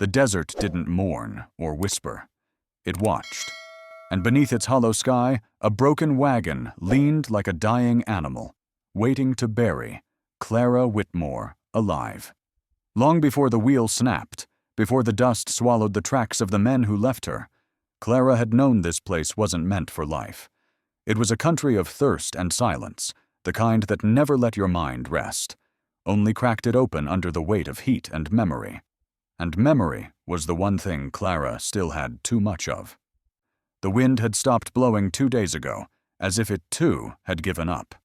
The desert didn't mourn or whisper. It watched, and beneath its hollow sky, a broken wagon leaned like a dying animal, waiting to bury Clara Whitmore alive. Long before the wheel snapped, before the dust swallowed the tracks of the men who left her, Clara had known this place wasn't meant for life. It was a country of thirst and silence, the kind that never let your mind rest, only cracked it open under the weight of heat and memory. And memory was the one thing Clara still had too much of. The wind had stopped blowing 2 days ago, as if it too had given up.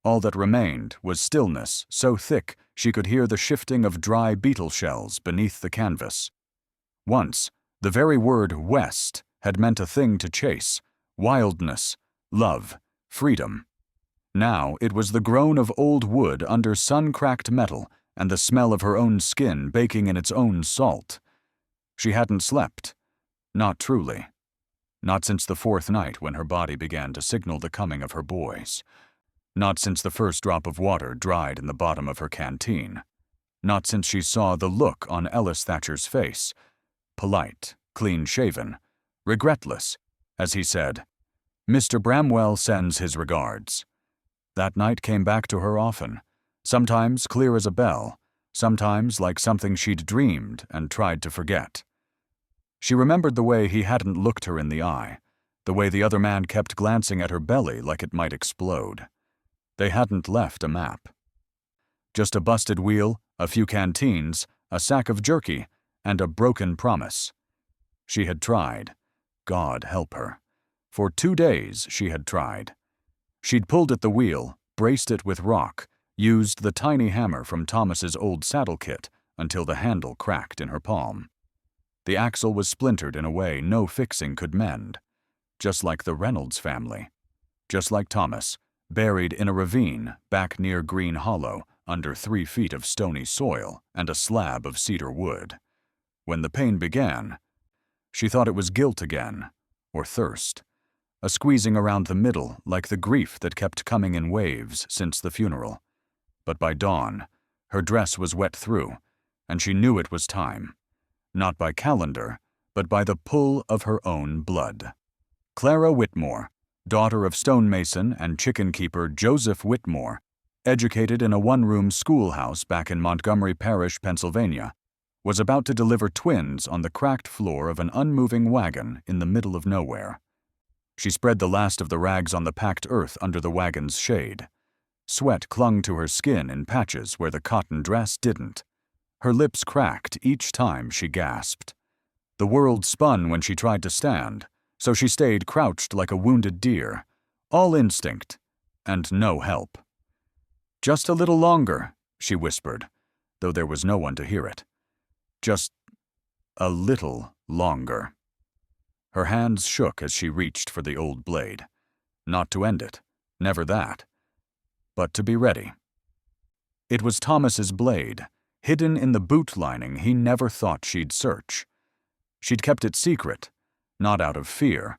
All that remained was stillness so thick she could hear the shifting of dry beetle shells beneath the canvas. Once, the very word west had meant a thing to chase, wildness, love, freedom. Now it was the groan of old wood under sun-cracked metal and the smell of her own skin baking in its own salt. She hadn't slept. Not truly. Not since the 4th night when her body began to signal the coming of her boys. Not since the first drop of water dried in the bottom of her canteen. Not since she saw the look on Ellis Thatcher's face, polite, clean-shaven, regretless, as he said, "Mr. Bramwell sends his regards." That night came back to her often, sometimes clear as a bell, sometimes like something she'd dreamed and tried to forget. She remembered the way he hadn't looked her in the eye, the way the other man kept glancing at her belly like it might explode. They hadn't left a map. Just a busted wheel, a few canteens, a sack of jerky, and a broken promise. She had tried. God help her. For 2 days she had tried. She'd pulled at the wheel, braced it with rock, used the tiny hammer from Thomas's old saddle kit until the handle cracked in her palm. The axle was splintered in a way no fixing could mend. Just like the Reynolds family. Just like Thomas, buried in a ravine back near Green Hollow under 3 feet of stony soil and a slab of cedar wood. When the pain began, she thought it was guilt again, or thirst. A squeezing around the middle like the grief that kept coming in waves since the funeral. But by dawn, her dress was wet through, and she knew it was time. Not by calendar, but by the pull of her own blood. Clara Whitmore, daughter of stonemason and chicken keeper Joseph Whitmore, educated in a one-room schoolhouse back in Montgomery Parish, Pennsylvania, was about to deliver twins on the cracked floor of an unmoving wagon in the middle of nowhere. She spread the last of the rags on the packed earth under the wagon's shade. Sweat clung to her skin in patches where the cotton dress didn't. Her lips cracked each time she gasped. The world spun when she tried to stand, so she stayed crouched like a wounded deer, all instinct, and no help. "Just a little longer," she whispered, though there was no one to hear it. Just a little longer. Her hands shook as she reached for the old blade. Not to end it, never that, but to be ready. It was Thomas's blade, hidden in the boot lining he never thought she'd search. She'd kept it secret, not out of fear,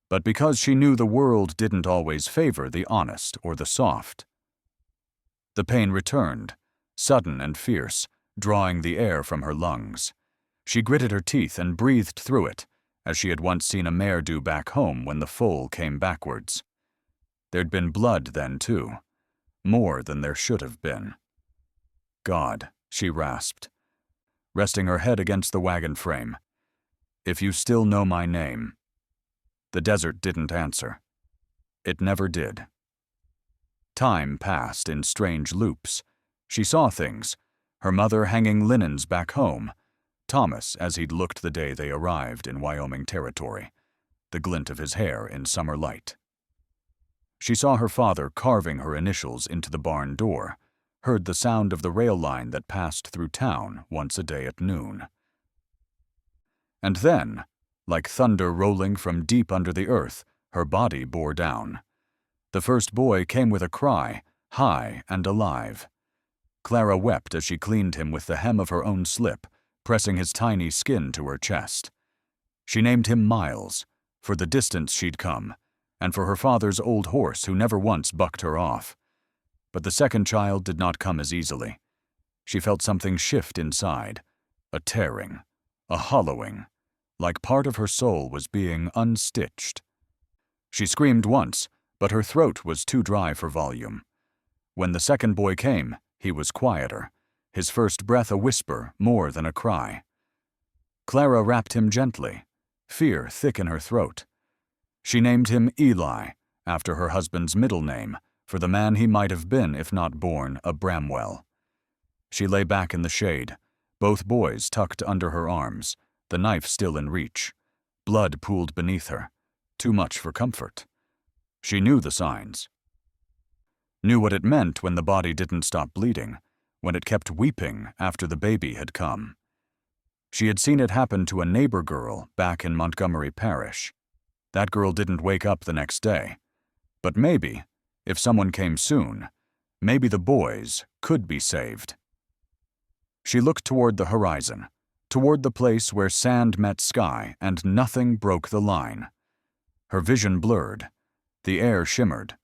but because she knew the world didn't always favor the honest or the soft. The pain returned, sudden and fierce, drawing the air from her lungs. She gritted her teeth and breathed through it, as she had once seen a mare do back home when the foal came backwards. There'd been blood then, too. More than there should have been. "God," she rasped, resting her head against the wagon frame. "If you still know my name." The desert didn't answer. It never did. Time passed in strange loops. She saw things. Her mother hanging linens back home. Thomas as he'd looked the day they arrived in Wyoming territory, the glint of his hair in summer light. She saw her father carving her initials into the barn door, heard the sound of the rail line that passed through town once a day at noon. And then, like thunder rolling from deep under the earth, her body bore down. The first boy came with a cry, high and alive. Clara wept as she cleaned him with the hem of her own slip, pressing his tiny skin to her chest. She named him Miles, for the distance she'd come, and for her father's old horse who never once bucked her off. But the second child did not come as easily. She felt something shift inside, a tearing, a hollowing, like part of her soul was being unstitched. She screamed once, but her throat was too dry for volume. When the second boy came, he was quieter, his first breath a whisper more than a cry. Clara wrapped him gently, fear thick in her throat. She named him Eli, after her husband's middle name, for the man he might have been if not born a Bramwell. She lay back in the shade, both boys tucked under her arms, the knife still in reach. Blood pooled beneath her, too much for comfort. She knew the signs. Knew what it meant when the body didn't stop bleeding, when it kept weeping after the baby had come. She had seen it happen to a neighbor girl back in Montgomery Parish. That girl didn't wake up the next day. But maybe, if someone came soon, maybe the boys could be saved. She looked toward the horizon, toward the place where sand met sky and nothing broke the line. Her vision blurred. The air shimmered.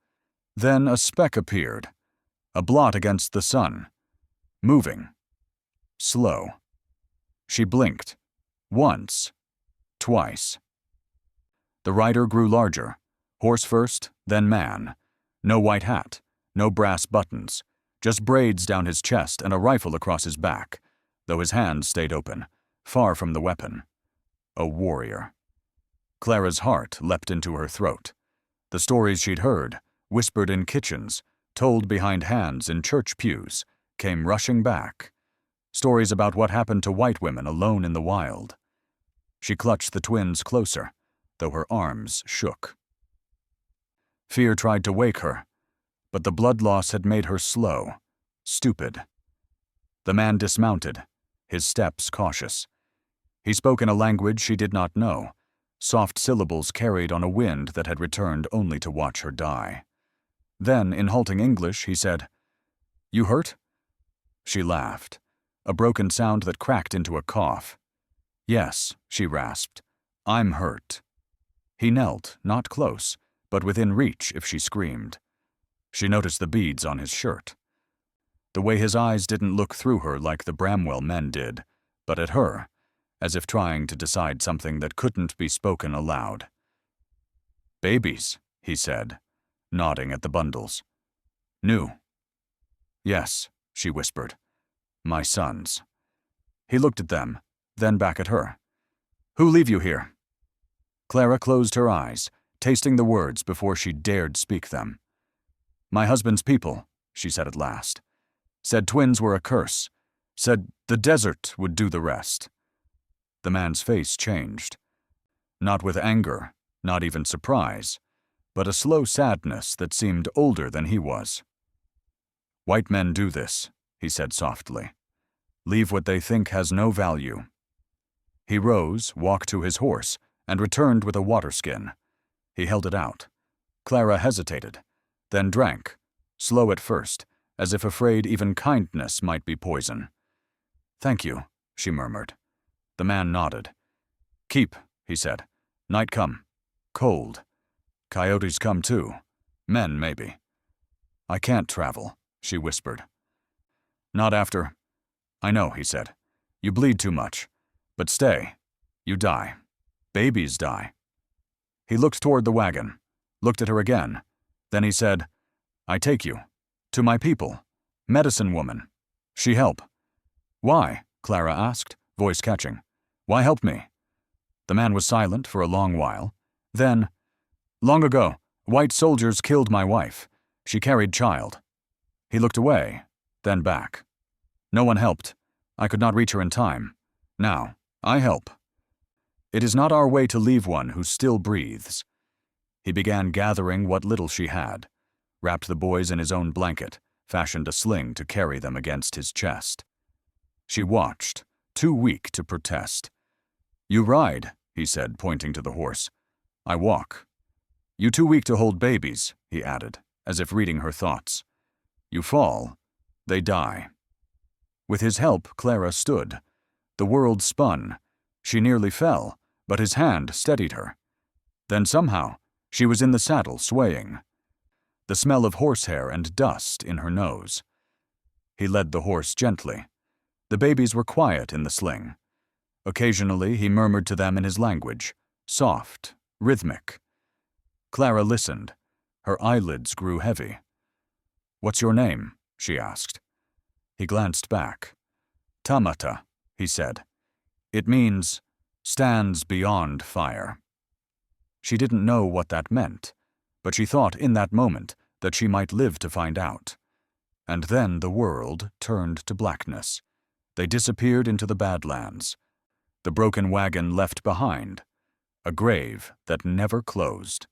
Then a speck appeared, a blot against the sun, moving, slow. She blinked, once, twice. The rider grew larger, horse first, then man. No white hat, no brass buttons, just braids down his chest and a rifle across his back, though his hands stayed open, far from the weapon. A warrior. Clara's heart leapt into her throat. The stories she'd heard, whispered in kitchens, told behind hands in church pews, came rushing back. Stories about what happened to white women alone in the wild. She clutched the twins closer, though her arms shook. Fear tried to wake her, but the blood loss had made her slow, stupid. The man dismounted, his steps cautious. He spoke in a language she did not know, soft syllables carried on a wind that had returned only to watch her die. Then, in halting English, he said, "You hurt?" She laughed, a broken sound that cracked into a cough. "Yes," she rasped, "I'm hurt." He knelt, not close, but within reach if she screamed. She noticed the beads on his shirt. The way his eyes didn't look through her like the Bramwell men did, but at her, as if trying to decide something that couldn't be spoken aloud. "Babies," he said, nodding at the bundles. "New." "Yes," she whispered. "My sons." He looked at them, then back at her. "Who leave you here?" Clara closed her eyes, tasting the words before she dared speak them. "My husband's people," she said at last. "Said twins were a curse. Said the desert would do the rest." The man's face changed. Not with anger, not even surprise, but a slow sadness that seemed older than he was. "White men do this," he said softly. "Leave what they think has no value." He rose, walked to his horse, and returned with a water skin. He held it out. Clara hesitated, then drank, slow at first, as if afraid even kindness might be poison. "Thank you," she murmured. The man nodded. "Keep," he said. "Night come. Cold. Coyotes come too. Men, maybe." "I can't travel," she whispered. "Not after—" "I know," he said. "You bleed too much. But stay. You die. Babies die." He looked toward the wagon, looked at her again. Then he said, "I take you. To my people. Medicine woman. She help." "Why?" Clara asked, voice catching. "Why help me?" The man was silent for a long while. Then, "Long ago, white soldiers killed my wife. She carried child." He looked away, then back. "No one helped. I could not reach her in time. Now, I help. It is not our way to leave one who still breathes." He began gathering what little she had, wrapped the boys in his own blanket, fashioned a sling to carry them against his chest. She watched, too weak to protest. "You ride," he said, pointing to the horse. "I walk. You too weak to hold babies," he added, as if reading her thoughts. "You fall. They die." With his help, Clara stood. The world spun. She nearly fell, but his hand steadied her. Then somehow, she was in the saddle, swaying. The smell of horsehair and dust in her nose. He led the horse gently. The babies were quiet in the sling. Occasionally he murmured to them in his language, soft, rhythmic. Clara listened. Her eyelids grew heavy. "What's your name?" she asked. He glanced back. "Tamata," he said. "It means, stands beyond fire." She didn't know what that meant, but she thought in that moment that she might live to find out. And then the world turned to blackness. They disappeared into the Badlands. The broken wagon left behind, a grave that never closed.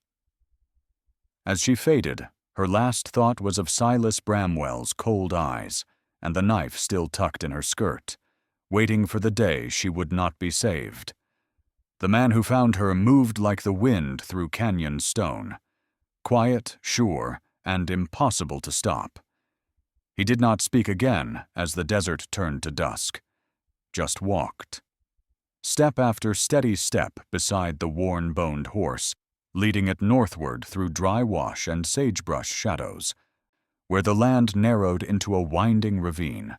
As she faded, her last thought was of Silas Bramwell's cold eyes and the knife still tucked in her skirt, waiting for the day she would not be saved. The man who found her moved like the wind through canyon stone, quiet, sure, and impossible to stop. He did not speak again as the desert turned to dusk, just walked. Step after steady step beside the worn-boned horse, leading it northward through dry wash and sagebrush shadows, where the land narrowed into a winding ravine.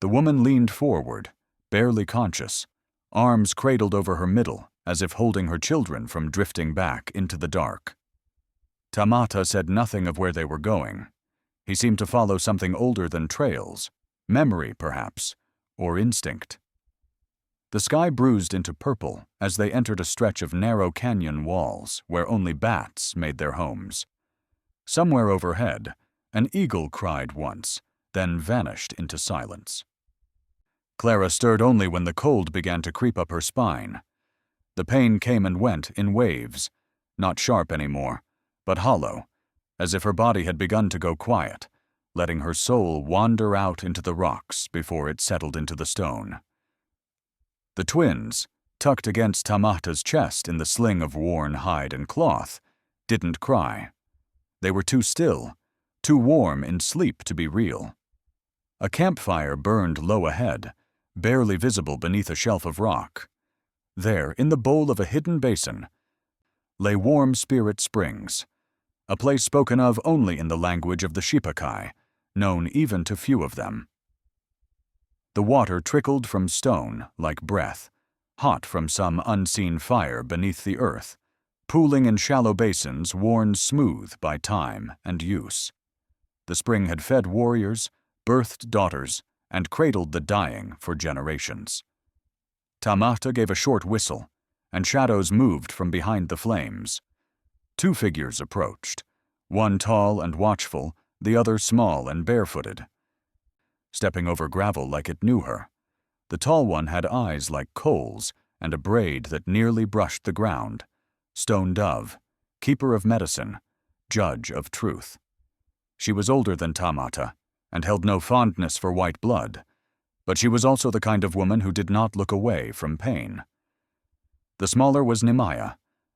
The woman leaned forward, barely conscious, arms cradled over her middle as if holding her children from drifting back into the dark. Tamata said nothing of where they were going. He seemed to follow something older than trails, memory perhaps, or instinct. The sky bruised into purple as they entered a stretch of narrow canyon walls where only bats made their homes. Somewhere overhead, an eagle cried once, then vanished into silence. Clara stirred only when the cold began to creep up her spine. The pain came and went in waves, not sharp anymore, but hollow, as if her body had begun to go quiet, letting her soul wander out into the rocks before it settled into the stone. The twins, tucked against Tamata's chest in the sling of worn hide and cloth, didn't cry. They were too still, too warm in sleep to be real. A campfire burned low ahead, barely visible beneath a shelf of rock. There, in the bowl of a hidden basin, lay Warm Spirit Springs, a place spoken of only in the language of the Shipakai, known even to few of them. The water trickled from stone like breath, hot from some unseen fire beneath the earth, pooling in shallow basins worn smooth by time and use. The spring had fed warriors, birthed daughters, and cradled the dying for generations. Tamata gave a short whistle, and shadows moved from behind the flames. Two figures approached, one tall and watchful, the other small and barefooted. Stepping over gravel like it knew her, the tall one had eyes like coals and a braid that nearly brushed the ground. Stone Dove, keeper of medicine, judge of truth. She was older than Tamata, and held no fondness for white blood, but she was also the kind of woman who did not look away from pain. The smaller was Nemaya,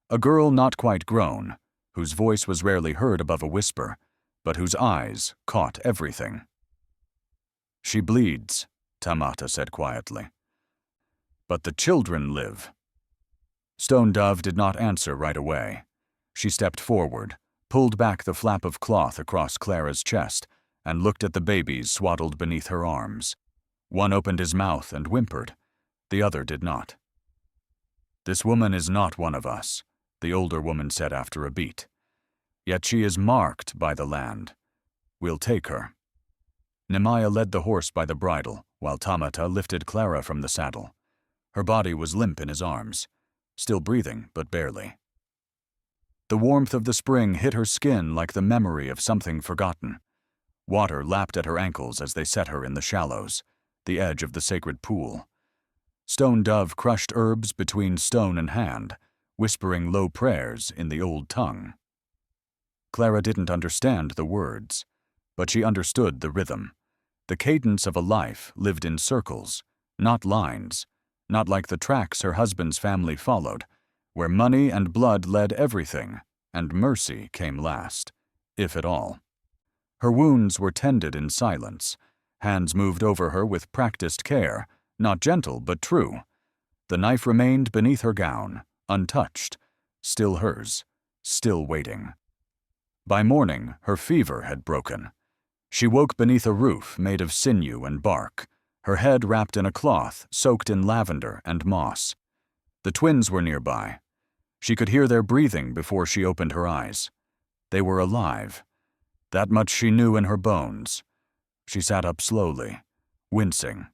a girl not quite grown, whose voice was rarely heard above a whisper, but whose eyes caught everything. "She bleeds," Tamata said quietly. "But the children live." Stone Dove did not answer right away. She stepped forward, pulled back the flap of cloth across Clara's chest, and looked at the babies swaddled beneath her arms. One opened his mouth and whimpered. The other did not. "This woman is not one of us," the older woman said after a beat. "Yet she is marked by the land. We'll take her." Nemaya led the horse by the bridle, while Tamata lifted Clara from the saddle. Her body was limp in his arms, still breathing, but barely. The warmth of the spring hit her skin like the memory of something forgotten. Water lapped at her ankles as they set her in the shallows, the edge of the sacred pool. Stone Dove crushed herbs between stone and hand, whispering low prayers in the old tongue. Clara didn't understand the words, but she understood the rhythm. The cadence of a life lived in circles, not lines, not like the tracks her husband's family followed, where money and blood led everything, and mercy came last, if at all. Her wounds were tended in silence. Hands moved over her with practiced care, not gentle but true. The knife remained beneath her gown, untouched, still hers, still waiting. By morning, her fever had broken. She woke beneath a roof made of sinew and bark, her head wrapped in a cloth soaked in lavender and moss. The twins were nearby. She could hear their breathing before she opened her eyes. They were alive. That much she knew in her bones. She sat up slowly, wincing.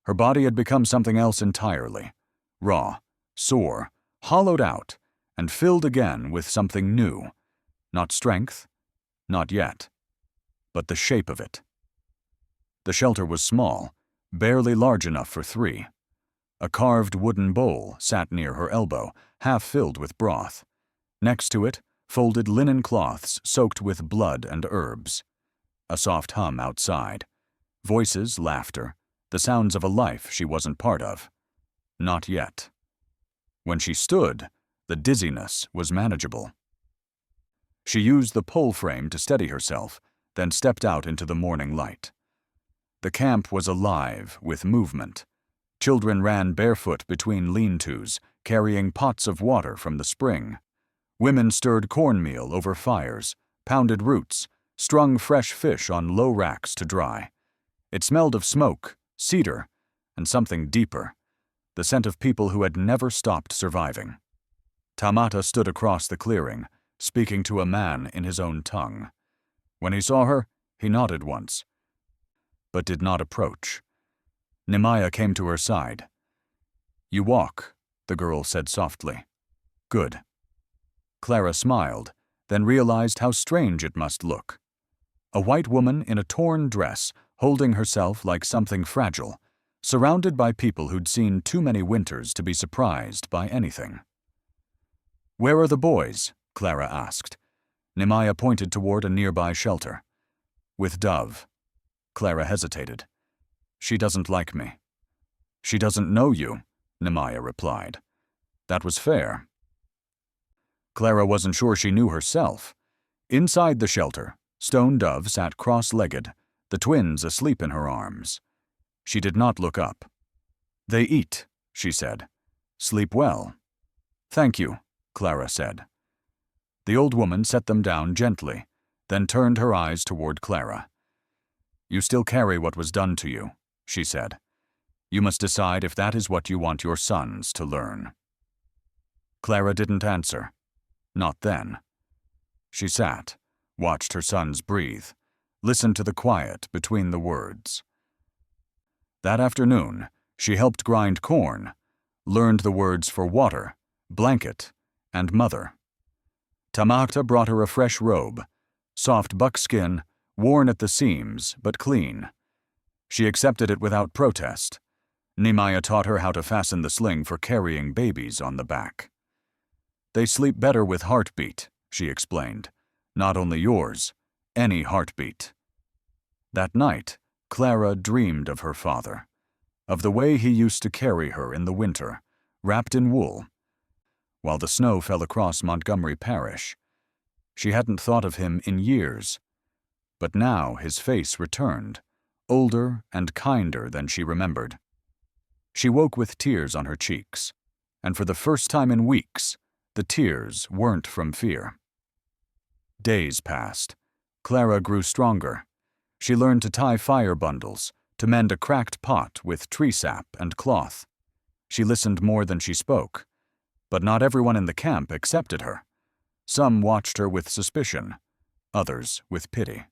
Her body had become something else entirely, raw, sore, hollowed out, and filled again with something new. Not strength, not yet, but the shape of it. The shelter was small, barely large enough for three. A carved wooden bowl sat near her elbow, half filled with broth. Next to it, folded linen cloths soaked with blood and herbs. A soft hum outside. Voices, laughter, the sounds of a life she wasn't part of. Not yet. When she stood, the dizziness was manageable. She used the pole frame to steady herself, then stepped out into the morning light. The camp was alive with movement. Children ran barefoot between lean-tos, carrying pots of water from the spring. Women stirred cornmeal over fires, pounded roots, strung fresh fish on low racks to dry. It smelled of smoke, cedar, and something deeper, the scent of people who had never stopped surviving. Tamata stood across the clearing, speaking to a man in his own tongue. When he saw her, he nodded once, but did not approach. Nemaya came to her side. "You walk," the girl said softly. "Good." Clara smiled, then realized how strange it must look. A white woman in a torn dress, holding herself like something fragile, surrounded by people who'd seen too many winters to be surprised by anything. "Where are the boys?" Clara asked. Nemaya pointed toward a nearby shelter. "With Dove." Clara hesitated. "She doesn't like me." "She doesn't know you," Nemaya replied. That was fair. Clara wasn't sure she knew herself. Inside the shelter, Stone Dove sat cross-legged, the twins asleep in her arms. She did not look up. "They eat," she said. "Sleep well." "Thank you," Clara said. The old woman set them down gently, then turned her eyes toward Clara. "You still carry what was done to you," she said. "You must decide if that is what you want your sons to learn." Clara didn't answer. Not then. She sat, watched her sons breathe, listened to the quiet between the words. That afternoon, she helped grind corn, learned the words for water, blanket, and mother. Tamata brought her a fresh robe, soft buckskin, worn at the seams but clean. She accepted it without protest. Nemaya taught her how to fasten the sling for carrying babies on the back. "They sleep better with heartbeat," she explained. "Not only yours, any heartbeat." That night, Clara dreamed of her father, of the way he used to carry her in the winter, wrapped in wool, while the snow fell across Montgomery Parish. She hadn't thought of him in years, but now his face returned, older and kinder than she remembered. She woke with tears on her cheeks, and for the first time in weeks, the tears weren't from fear. Days passed. Clara grew stronger. She learned to tie fire bundles, to mend a cracked pot with tree sap and cloth. She listened more than she spoke, but not everyone in the camp accepted her. Some watched her with suspicion, others with pity.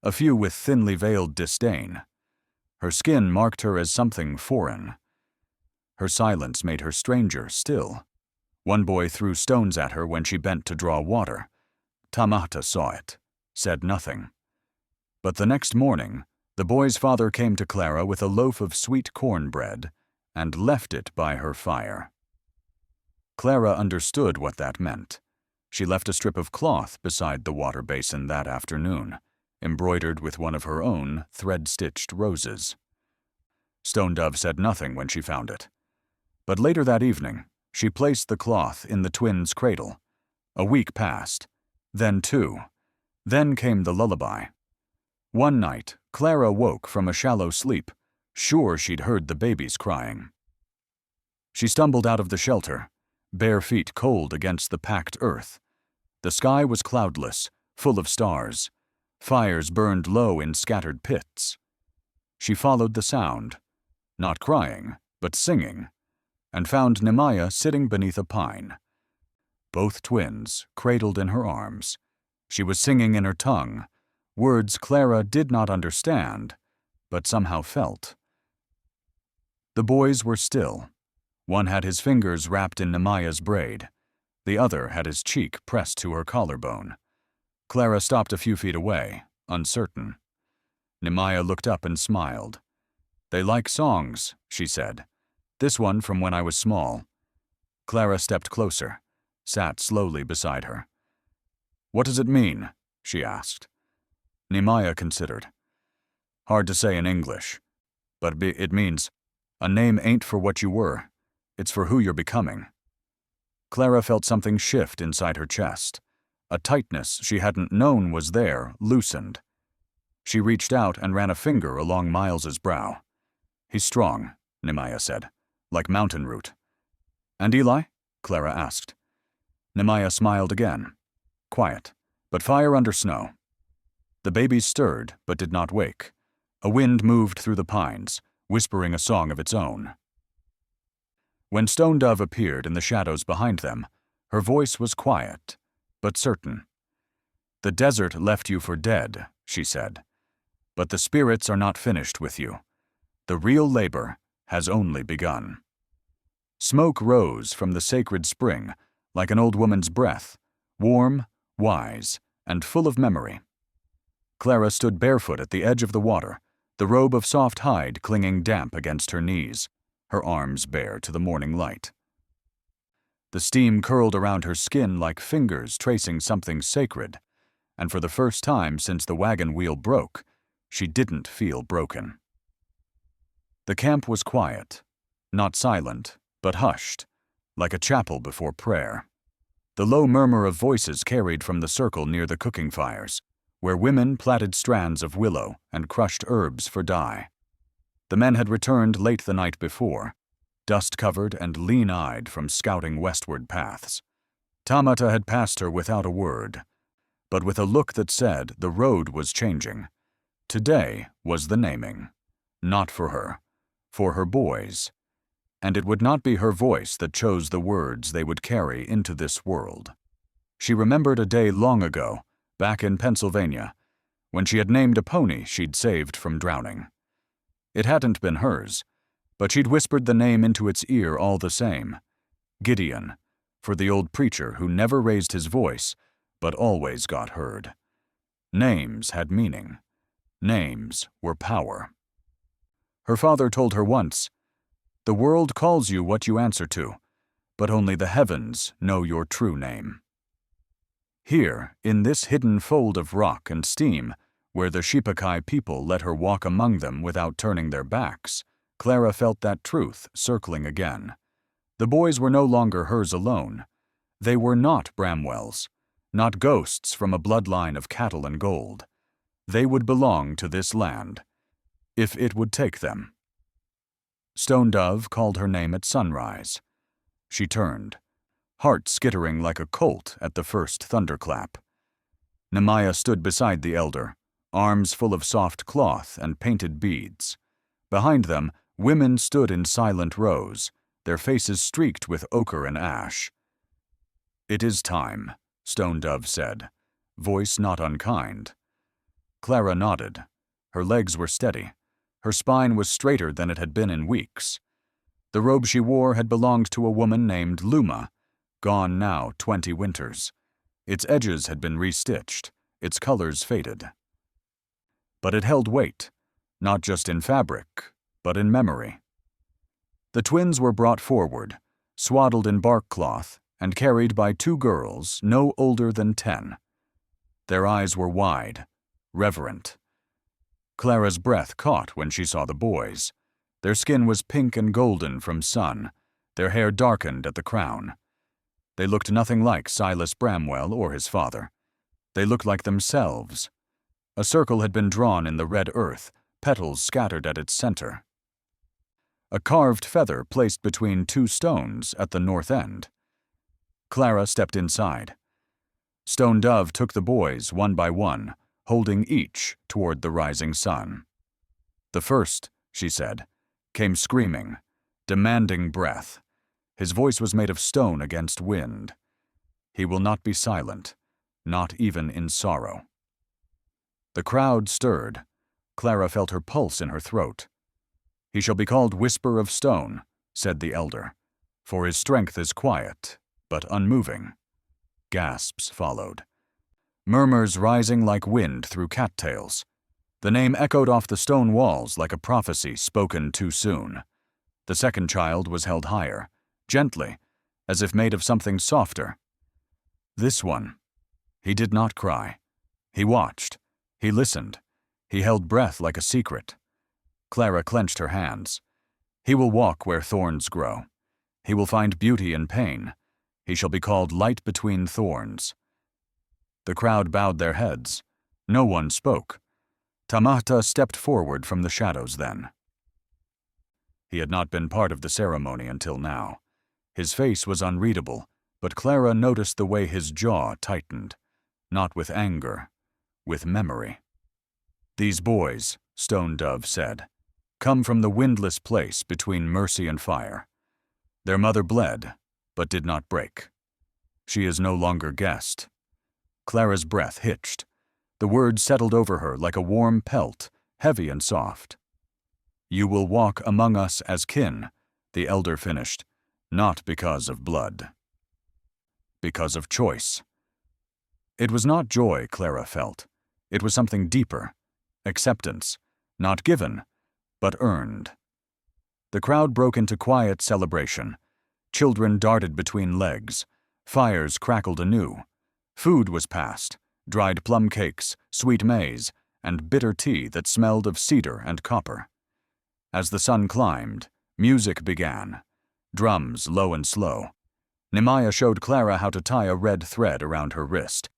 A few with thinly veiled disdain. Her skin marked her as something foreign. Her silence made her stranger still. One boy threw stones at her when she bent to draw water. Tamata saw it, said nothing. But the next morning, the boy's father came to Clara with a loaf of sweet cornbread and left it by her fire. Clara understood what that meant. She left a strip of cloth beside the water basin that afternoon, embroidered with one of her own thread-stitched roses. Stone Dove said nothing when she found it. But later that evening, she placed the cloth in the twins' cradle. A week passed, then two. Then came the lullaby. One night, Clara woke from a shallow sleep, sure she'd heard the babies crying. She stumbled out of the shelter, bare feet cold against the packed earth. The sky was cloudless, full of stars. Fires burned low in scattered pits. She followed the sound, not crying, but singing, and found Nemaya sitting beneath a pine. Both twins cradled in her arms. She was singing in her tongue, words Clara did not understand, but somehow felt. The boys were still. One had his fingers wrapped in Nemaya's braid. The other had his cheek pressed to her collarbone. Clara stopped a few feet away, uncertain. Nemaya looked up and smiled. "They like songs," she said. "This one from when I was small." Clara stepped closer, sat slowly beside her. "What does it mean?" she asked. Nemaya considered. "Hard to say in English, but it means, a name ain't for what you were, it's for who you're becoming." Clara felt something shift inside her chest. A tightness she hadn't known was there loosened. She reached out and ran a finger along Miles's brow. "He's strong," Nemaya said, "like mountain root." "And Eli?" Clara asked. Nemaya smiled again. "Quiet, but fire under snow." The babies stirred, but did not wake. A wind moved through the pines, whispering a song of its own. When Stone Dove appeared in the shadows behind them, her voice was quiet, but certain. "The desert left you for dead," she said, "but the spirits are not finished with you. The real labor has only begun." Smoke rose from the sacred spring like an old woman's breath, warm, wise, and full of memory. Clara stood barefoot at the edge of the water, the robe of soft hide clinging damp against her knees, her arms bare to the morning light. The steam curled around her skin like fingers tracing something sacred, and for the first time since the wagon wheel broke, she didn't feel broken. The camp was quiet, not silent, but hushed, like a chapel before prayer. The low murmur of voices carried from the circle near the cooking fires, where women plaited strands of willow and crushed herbs for dye. The men had returned late the night before, dust-covered and lean-eyed from scouting westward paths. Tamata had passed her without a word, but with a look that said the road was changing. Today was the naming. Not for her boys. And it would not be her voice that chose the words they would carry into this world. She remembered a day long ago, back in Pennsylvania, when she had named a pony she'd saved from drowning. It hadn't been hers, but she'd whispered the name into its ear all the same. Gideon, for the old preacher who never raised his voice, but always got heard. Names had meaning. Names were power. Her father told her once, "The world calls you what you answer to, but only the heavens know your true name." Here, in this hidden fold of rock and steam, where the Shipakai people let her walk among them without turning their backs, Clara felt that truth circling again. The boys were no longer hers alone. They were not Bramwell's, not ghosts from a bloodline of cattle and gold. They would belong to this land, if it would take them. Stone Dove called her name at sunrise. She turned, heart skittering like a colt at the first thunderclap. Nemaya stood beside the elder, arms full of soft cloth and painted beads. Behind them, women stood in silent rows, their faces streaked with ochre and ash. "It is time," Stone Dove said, voice not unkind. Clara nodded. Her legs were steady. Her spine was straighter than it had been in weeks. The robe she wore had belonged to a woman named Luma, gone now 20 winters. Its edges had been restitched, its colors faded. But it held weight, not just in fabric, but in memory. The twins were brought forward, swaddled in bark cloth, and carried by 2 girls no older than 10. Their eyes were wide, reverent. Clara's breath caught when she saw the boys. Their skin was pink and golden from sun, their hair darkened at the crown. They looked nothing like Silas Bramwell or his father. They looked like themselves. A circle had been drawn in the red earth, petals scattered at its center. A carved feather placed between 2 stones at the north end. Clara stepped inside. Stone Dove took the boys one by one, holding each toward the rising sun. The first, she said, came screaming, demanding breath. His voice was made of stone against wind. He will not be silent, not even in sorrow. The crowd stirred. Clara felt her pulse in her throat. He shall be called Whisper of Stone, said the elder, for his strength is quiet, but unmoving. Gasps followed. Murmurs rising like wind through cattails. The name echoed off the stone walls like a prophecy spoken too soon. The second child was held higher, gently, as if made of something softer. This one. He did not cry. He watched. He listened. He held breath like a secret. Clara clenched her hands. He will walk where thorns grow. He will find beauty in pain. He shall be called Light Between Thorns. The crowd bowed their heads. No one spoke. Tamata stepped forward from the shadows then. He had not been part of the ceremony until now. His face was unreadable, but Clara noticed the way his jaw tightened, not with anger, with memory. These boys, Stone Dove said, come from the windless place between mercy and fire. Their mother bled, but did not break. She is no longer guest. Clara's breath hitched. The words settled over her like a warm pelt, heavy and soft. You will walk among us as kin, the elder finished, not because of blood. Because of choice. It was not joy Clara felt. It was something deeper. Acceptance, not given, but earned. The crowd broke into quiet celebration. Children darted between legs. Fires crackled anew. Food was passed, dried plum cakes, sweet maize, and bitter tea that smelled of cedar and copper. As the sun climbed, music began. Drums low and slow. Nehemiah showed Clara how to tie a red thread around her wrist,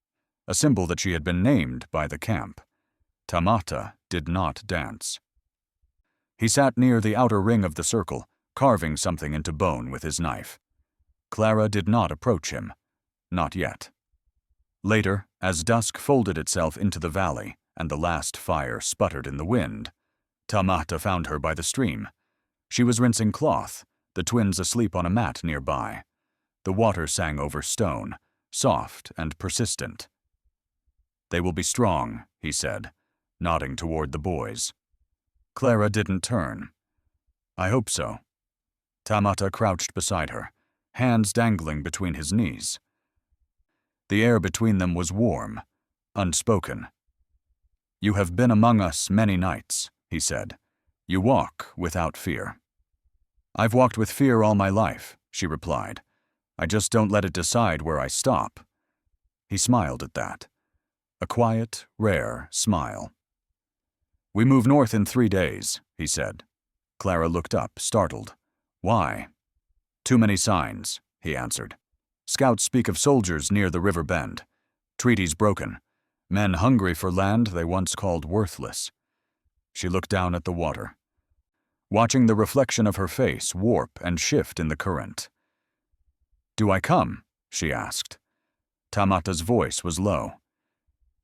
a symbol that she had been named by the camp. Tamata did not dance. He sat near the outer ring of the circle, carving something into bone with his knife. Clara did not approach him. Not yet. Later, as dusk folded itself into the valley and the last fire sputtered in the wind, Tamata found her by the stream. She was rinsing cloth, the twins asleep on a mat nearby. The water sang over stone, soft and persistent. They will be strong, he said, nodding toward the boys. Clara didn't turn. I hope so. Tamata crouched beside her, hands dangling between his knees. The air between them was warm, unspoken. You have been among us many nights, he said. You walk without fear. I've walked with fear all my life, she replied. I just don't let it decide where I stop. He smiled at that. A quiet, rare smile. We move north in 3 days, he said. Clara looked up, startled. Why? Too many signs, he answered. Scouts speak of soldiers near the river bend. Treaties broken. Men hungry for land they once called worthless. She looked down at the water, watching the reflection of her face warp and shift in the current. Do I come? She asked. Tamata's voice was low.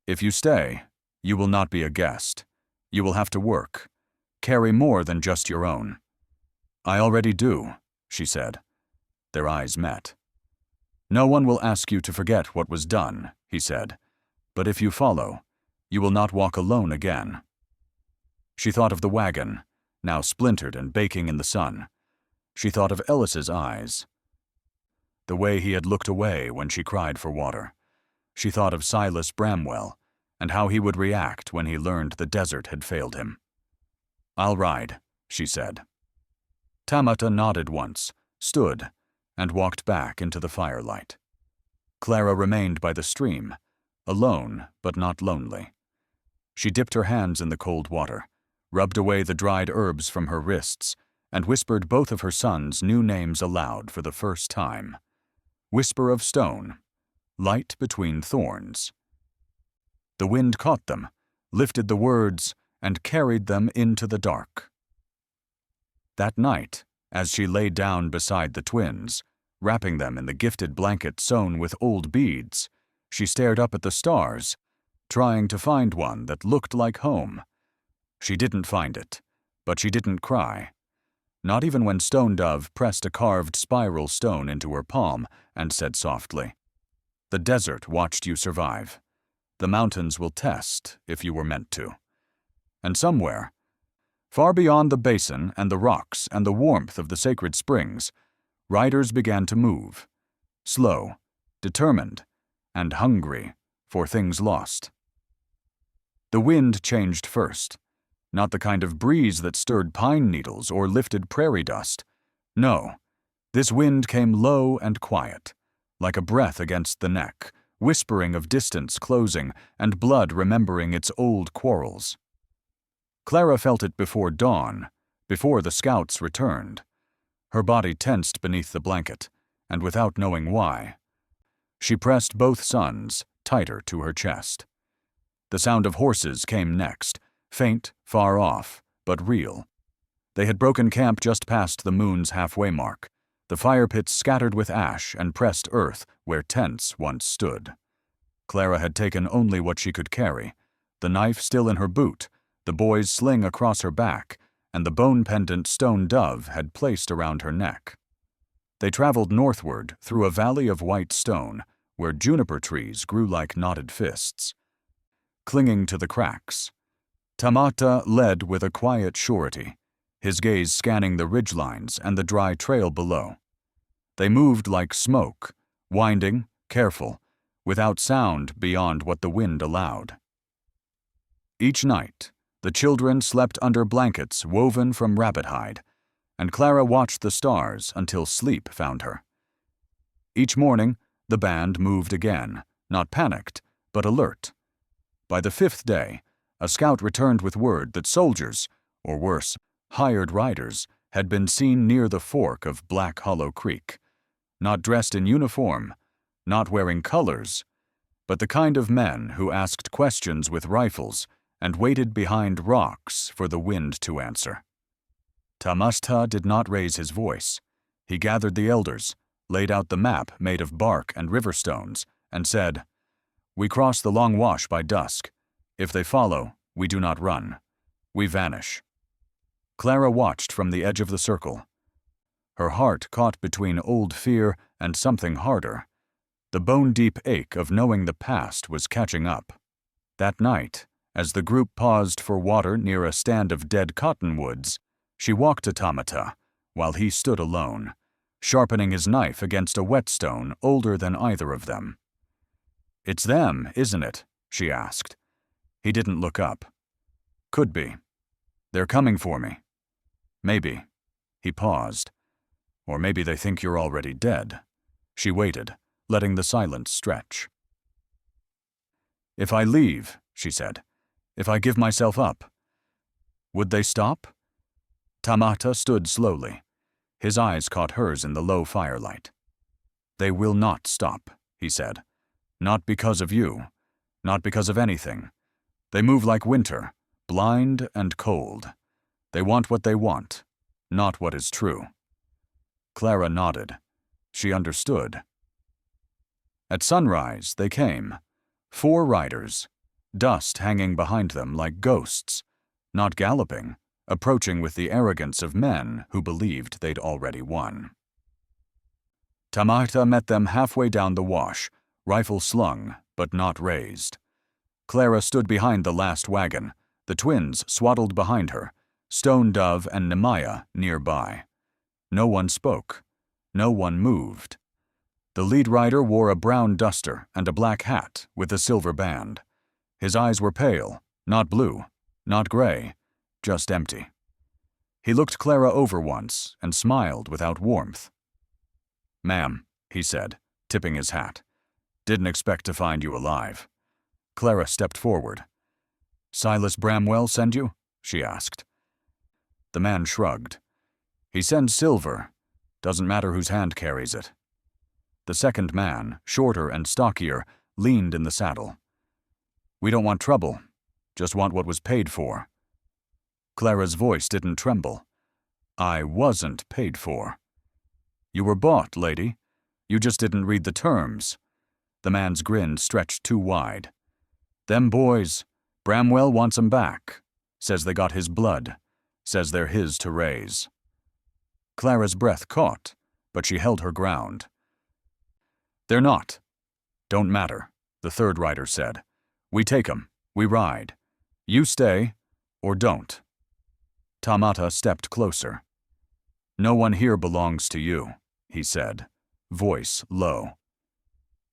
If you stay, you will not be a guest. You will have to work. Carry more than just your own. I already do, she said. Their eyes met. No one will ask you to forget what was done, he said. But if you follow, you will not walk alone again. She thought of the wagon, now splintered and baking in the sun. She thought of Ellis's eyes, the way he had looked away when she cried for water. She thought of Silas Bramwell, and how he would react when he learned the desert had failed him. I'll ride, she said. Tamata nodded once, stood, and walked back into the firelight. Clara remained by the stream, alone but not lonely. She dipped her hands in the cold water, rubbed away the dried herbs from her wrists, and whispered both of her sons' new names aloud for the first time. Whisper of Stone, Light Between Thorns. The wind caught them, lifted the words, and carried them into the dark. That night, as she lay down beside the twins, wrapping them in the gifted blanket sewn with old beads, she stared up at the stars, trying to find one that looked like home. She didn't find it, But she didn't cry. Not even when Stone Dove pressed a carved spiral stone into her palm and said softly, "The desert watched you survive. The mountains will test if you were meant to." And somewhere, far beyond the basin and the rocks and the warmth of the sacred springs, riders began to move, slow, determined, and hungry for things lost. The wind changed first, not the kind of breeze that stirred pine needles or lifted prairie dust. No, this wind came low and quiet, like a breath against the neck, whispering of distance closing and blood remembering its old quarrels. Clara felt it before dawn, before the scouts returned. Her body tensed beneath the blanket, and without knowing why, she pressed both sons tighter to her chest. The sound of horses came next, faint, far off, but real. They had broken camp just past the moon's halfway mark, the fire pits scattered with ash and pressed earth where tents once stood. Clara had taken only what she could carry, the knife still in her boot, the boy's sling across her back, and the bone pendant Stone Dove had placed around her neck. They traveled northward through a valley of white stone, where juniper trees grew like knotted fists. Clinging to the cracks, Tamata led with a quiet surety, his gaze scanning the ridgelines and the dry trail below. They moved like smoke, winding, careful, without sound beyond what the wind allowed. Each night, the children slept under blankets woven from rabbit hide, and Clara watched the stars until sleep found her. Each morning, the band moved again, not panicked, but alert. By the fifth day, a scout returned with word that soldiers, or worse, hired riders, had been seen near the fork of Black Hollow Creek, not dressed in uniform, not wearing colors, but the kind of men who asked questions with rifles and waited behind rocks for the wind to answer. Tamasta did not raise his voice. He gathered the elders, laid out the map made of bark and river stones, and said, "We cross the Long Wash by dusk. If they follow, we do not run. We vanish." Clara watched from the edge of the circle. Her heart caught between old fear and something harder. The bone-deep ache of knowing the past was catching up. That night, as the group paused for water near a stand of dead cottonwoods, she walked to Tamata, while he stood alone, sharpening his knife against a whetstone older than either of them. "It's them, isn't it?" she asked. He didn't look up. "Could be. They're coming for me. Maybe." He paused. "Or maybe they think you're already dead." She waited, letting the silence stretch. "If I leave," she said, "if I give myself up, would they stop?" Tamata stood slowly. His eyes caught hers in the low firelight. "They will not stop," he said. "Not because of you. Not because of anything. They move like winter, blind and cold. They want what they want, not what is true." Clara nodded. She understood. At sunrise, they came. 4 riders, dust hanging behind them like ghosts, not galloping, approaching with the arrogance of men who believed they'd already won. Tamata met them halfway down the wash, rifle slung, but not raised. Clara stood behind the last wagon, the twins swaddled behind her, Stone Dove and Nehemiah nearby. No one spoke. No one moved. The lead rider wore a brown duster and a black hat with a silver band. His eyes were pale, not blue, not gray, just empty. He looked Clara over once and smiled without warmth. "Ma'am," he said, tipping his hat. "Didn't expect to find you alive." Clara stepped forward. "Silas Bramwell send you?" she asked. The man shrugged. "He sends silver. Doesn't matter whose hand carries it." The second man, shorter and stockier, leaned in the saddle. "We don't want trouble. Just want what was paid for." Clara's voice didn't tremble. "I wasn't paid for." "You were bought, lady. You just didn't read the terms." The man's grin stretched too wide. "Them boys, Bramwell wants 'em back. Says they got his blood. says they're his to raise." Clara's breath caught, but she held her ground. "They're not. Don't matter," the third rider said. "We take 'em. We ride. You stay, or don't." Tamata stepped closer. "No one here belongs to you," he said, voice low.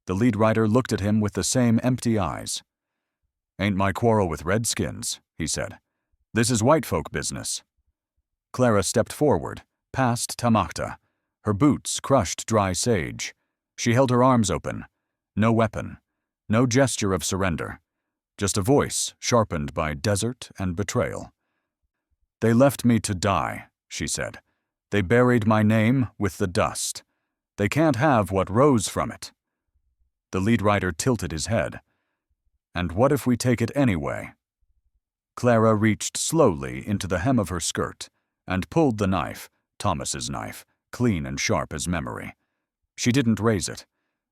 The lead rider looked at him with the same empty eyes. "Ain't my quarrel with redskins," he said. "This is white folk business." Clara stepped forward, past Tamata. Her boots crushed dry sage. She held her arms open. No weapon. No gesture of surrender. Just a voice sharpened by desert and betrayal. "They left me to die," she said. "They buried my name with the dust. They can't have what rose from it." The lead rider tilted his head. "And what if we take it anyway?" Clara reached slowly into the hem of her skirt and pulled the knife, Thomas's knife, clean and sharp as memory. She didn't raise it,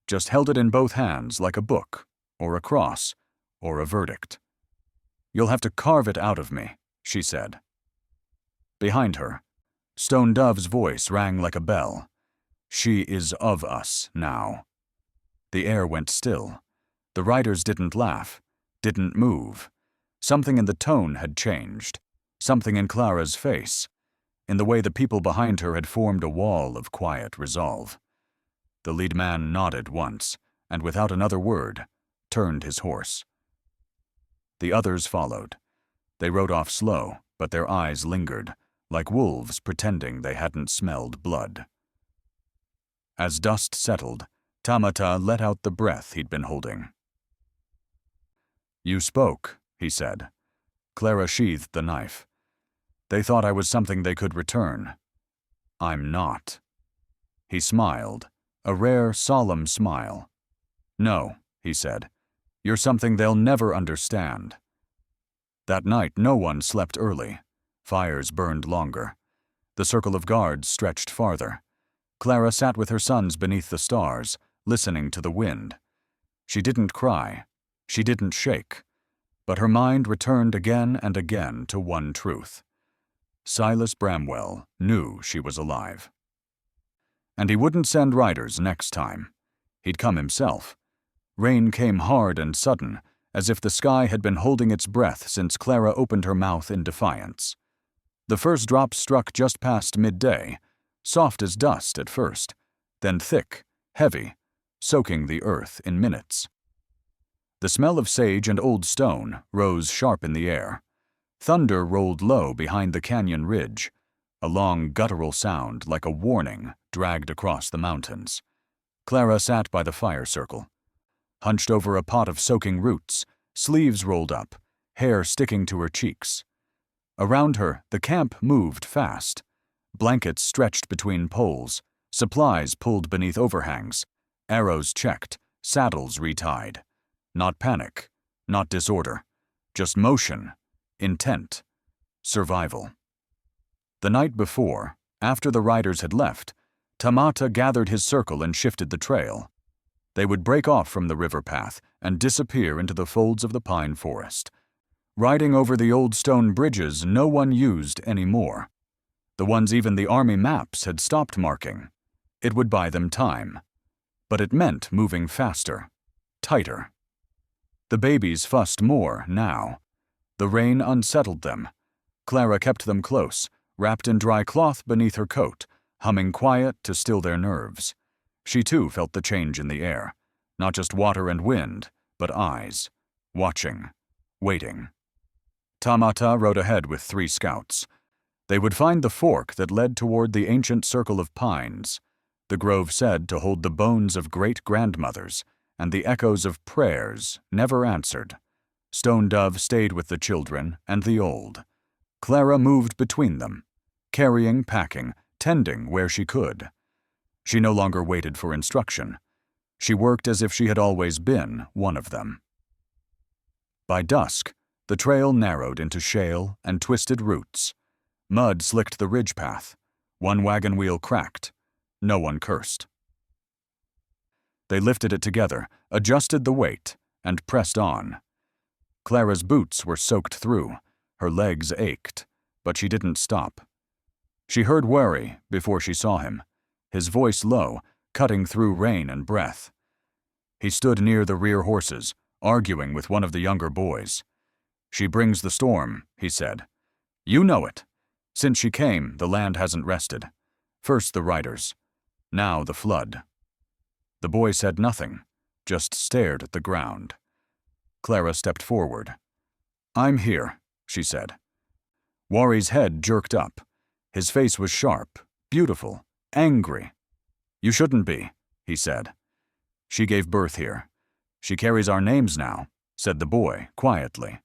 just held it in both hands like a book, or a cross, or a verdict. "You'll have to carve it out of me," she said. Behind her, Stone Dove's voice rang like a bell. "She is of us now." The air went still. The riders didn't laugh, didn't move. Something in the tone had changed, something in Clara's face, in the way the people behind her had formed a wall of quiet resolve. The lead man nodded once, and without another word, turned his horse. The others followed. They rode off slow, but their eyes lingered, like wolves pretending they hadn't smelled blood. As dust settled, Tamata let out the breath he'd been holding. "You spoke," he said. Clara sheathed the knife. "They thought I was something they could return. I'm not." He smiled, a rare, solemn smile. "No," he said. "You're something they'll never understand." That night no one slept early. Fires burned longer. The circle of guards stretched farther. Clara sat with her sons beneath the stars, listening to the wind. She didn't cry. She didn't shake. But her mind returned again and again to one truth. Silas Bramwell knew she was alive. And he wouldn't send riders next time. He'd come himself. Rain came hard and sudden, as if the sky had been holding its breath since Clara opened her mouth in defiance. The first drop struck just past midday, soft as dust at first, then thick, heavy, soaking the earth in minutes. The smell of sage and old stone rose sharp in the air. Thunder rolled low behind the canyon ridge. A long guttural sound like a warning dragged across the mountains. Clara sat by the fire circle, hunched over a pot of soaking roots, sleeves rolled up, hair sticking to her cheeks. Around her, the camp moved fast. Blankets stretched between poles, supplies pulled beneath overhangs, arrows checked, saddles retied. Not panic, not disorder, just motion, intent, survival. The night before, after the riders had left, Tamata gathered his circle and shifted the trail. They would break off from the river path and disappear into the folds of the pine forest, riding over the old stone bridges no one used anymore. The ones even the army maps had stopped marking. It would buy them time. But it meant moving faster, tighter. The babies fussed more now. The rain unsettled them. Clara kept them close, wrapped in dry cloth beneath her coat, humming quiet to still their nerves. She too felt the change in the air, not just water and wind, but eyes, watching, waiting. Tamata rode ahead with 3 scouts. They would find the fork that led toward the ancient circle of pines, the grove said to hold the bones of great-grandmothers and the echoes of prayers never answered. Stone Dove stayed with the children and the old. Clara moved between them, carrying, packing, tending where she could. She no longer waited for instruction. She worked as if she had always been one of them. By dusk, the trail narrowed into shale and twisted roots. Mud slicked the ridge path. One wagon wheel cracked. No one cursed. They lifted it together, adjusted the weight, and pressed on. Clara's boots were soaked through. Her legs ached. but she didn't stop. She heard Worry before she saw him, his voice low, cutting through rain and breath. He stood near the rear horses, arguing with one of the younger boys. "She brings the storm," he said. "You know it. Since she came, the land hasn't rested. First the riders, now the flood." The boy said nothing, just stared at the ground. Clara stepped forward. "I'm here," she said. Worry's head jerked up. His face was sharp, beautiful, angry. "You shouldn't be," he said. "She gave birth here. She carries our names now," said the boy, quietly.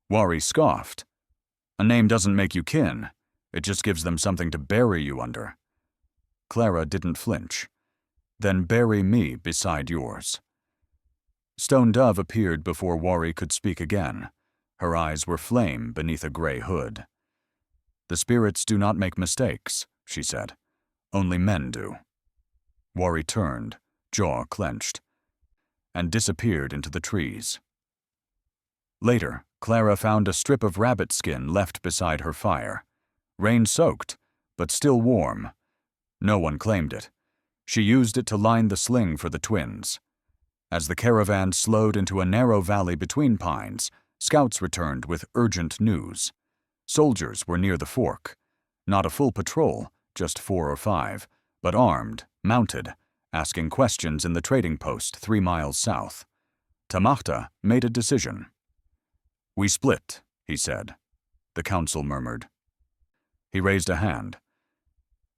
Worry scoffed. "A name doesn't make you kin. It just gives them something to bury you under." Clara didn't flinch. "Then bury me beside yours." Stone Dove appeared before Worry could speak again. Her eyes were flame beneath a gray hood. "The spirits do not make mistakes," she said. "Only men do." Worry turned, jaw clenched, and disappeared into the trees. Later, Clara found a strip of rabbit skin left beside her fire. Rain-soaked, but still warm. No one claimed it. She used it to line the sling for the twins. As the caravan slowed into a narrow valley between pines, scouts returned with urgent news. Soldiers were near the fork. Not a full patrol, just 4 or 5, but armed, mounted, asking questions in the trading post 3 miles south. Tamachta made a decision. "We split," he said. The council murmured. He raised a hand.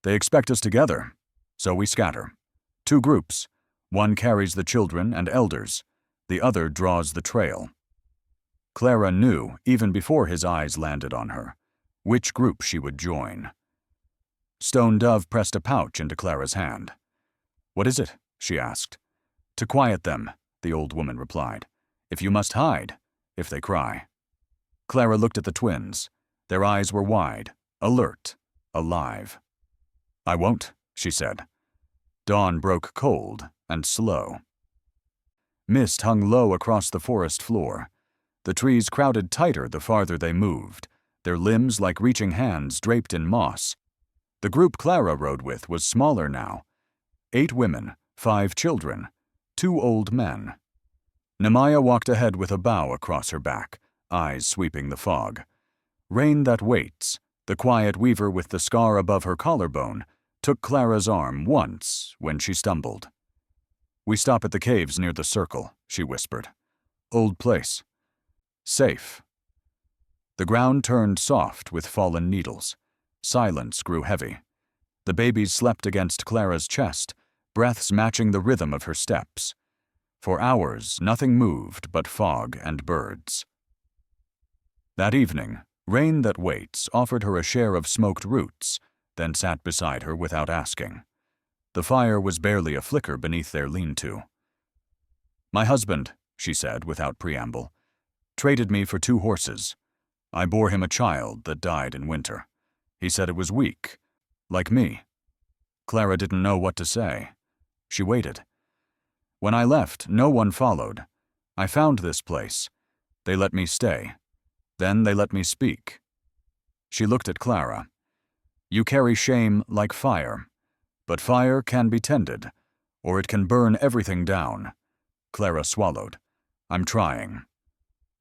"They expect us together, so we scatter. 2 groups. One carries the children and elders. The other draws the trail." Clara knew, even before his eyes landed on her, which group she would join. Stone Dove pressed a pouch into Clara's hand. "What is it?" she asked. "To quiet them," the old woman replied. "If you must hide, if they cry." Clara looked at the twins. Their eyes were wide, alert, alive. "I won't," she said. Dawn broke cold and slow. Mist hung low across the forest floor. The trees crowded tighter the farther they moved, their limbs like reaching hands draped in moss. The group Clara rode with was smaller now. 8 women, 5 children, 2 old men. Nehemiah walked ahead with a bow across her back, eyes sweeping the fog. Rain That Waits, the quiet weaver with the scar above her collarbone, took Clara's arm once when she stumbled. "We stop at the caves near the circle," she whispered. "Old place. Safe." The ground turned soft with fallen needles. Silence grew heavy. The babies slept against Clara's chest, breaths matching the rhythm of her steps. For hours, nothing moved but fog and birds. That evening, Rain That Waits offered her a share of smoked roots, then sat beside her without asking. The fire was barely a flicker beneath their lean-to. "My husband," she said without preamble, "traded me for 2 horses. I bore him a child that died in winter. He said it was weak, like me." Clara didn't know what to say. She waited. "When I left, no one followed. I found this place. They let me stay. Then they let me speak." She looked at Clara. "You carry shame like fire, but fire can be tended, or it can burn everything down." Clara swallowed. "I'm trying."